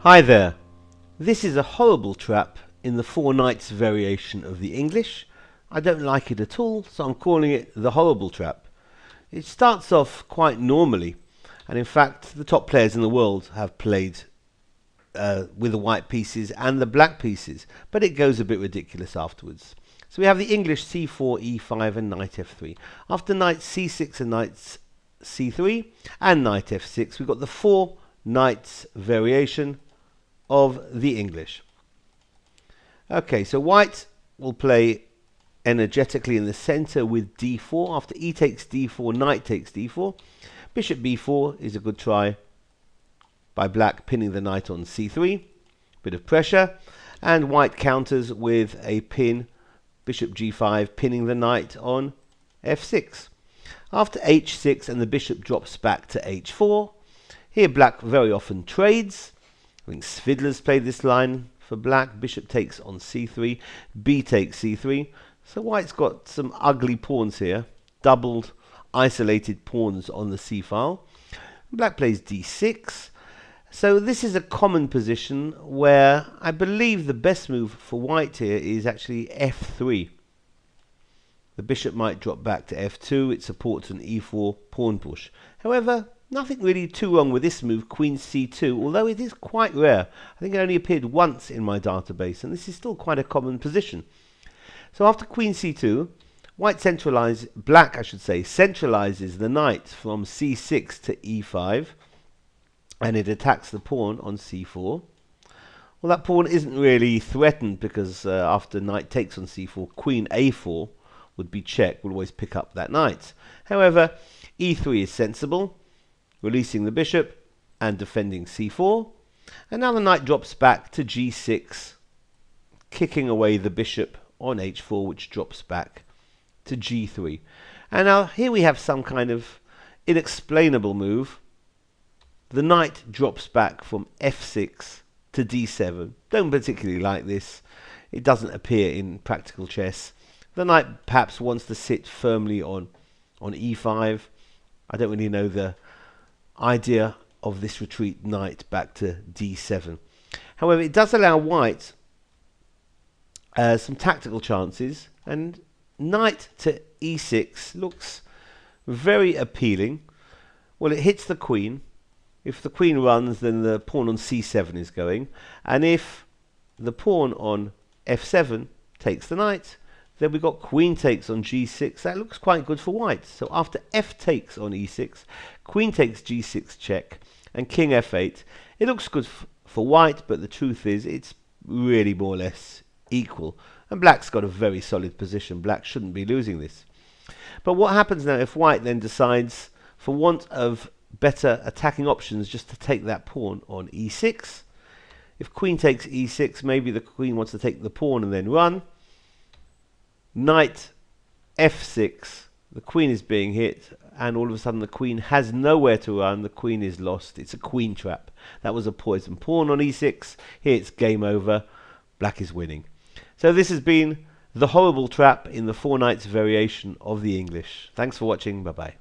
Hi there. This is a horrible trap in the four knights variation of the English. I don't like it at all, so I'm calling it the horrible trap. It starts off quite normally, and in fact the top players in the world have played with the white pieces and the black pieces, but it goes a bit ridiculous afterwards. So we have the English c4, e5 and knight f3. After knight c6 and knight c3 and knight f6, we've got the four knights variation of the English. Okay, so white will play energetically in the center with d4. After e takes d4, knight takes d4. Bishop b4 is a good try by black, pinning the knight on c3. Bit of pressure. And white counters with a pin, bishop g5, pinning the knight on f6. After h6 and the bishop drops back to h4. Here black very often trades. I think Svidler's played this line for black. Bishop takes on c3, b takes c3. So white's got some ugly pawns here, doubled, isolated pawns on the c-file. Black plays d6. So this is a common position where I believe the best move for white here is actually f3. The bishop might drop back to f2. It supports an e4 pawn push. However, nothing really too wrong with this move, queen c2, although it is quite rare. I think it only appeared once in my database, and this is still quite a common position. So after queen c2, black centralizes the knight from c6 to e5, and it attacks the pawn on c4. Well, that pawn isn't really threatened because after knight takes on c4, queen a4 would be check, will always pick up that knight. However, e3 is sensible, releasing the bishop and defending c4. And now the knight drops back to g6, kicking away the bishop on h4, which drops back to g3. And now here we have some kind of inexplainable move. The knight drops back from f6 to d7. Don't particularly like this. It doesn't appear in practical chess. The knight perhaps wants to sit firmly on e5. I don't really know the idea of this retreat knight back to d7. However, it does allow white some tactical chances, and knight to e6 looks very appealing. Well, it hits the queen. If the queen runs, then the pawn on c7 is going, and if the pawn on f7 takes the knight, then we've got queen takes on g6. That looks quite good for white. So after f takes on e6, queen takes g6 check, and king f8. It looks good for white, but the truth is it's really more or less equal. And black's got a very solid position. Black shouldn't be losing this. But what happens now if white then decides, for want of better attacking options, just to take that pawn on e6? If queen takes e6, maybe the queen wants to take the pawn and then run. Knight f6, the queen is being hit, and all of a sudden the queen has nowhere to run. The queen is lost. It's a queen trap. That was a poison pawn on e6. Here it's game over. Black is winning. So this has been the horrible trap in the four knights variation of the English. Thanks for watching. Bye bye.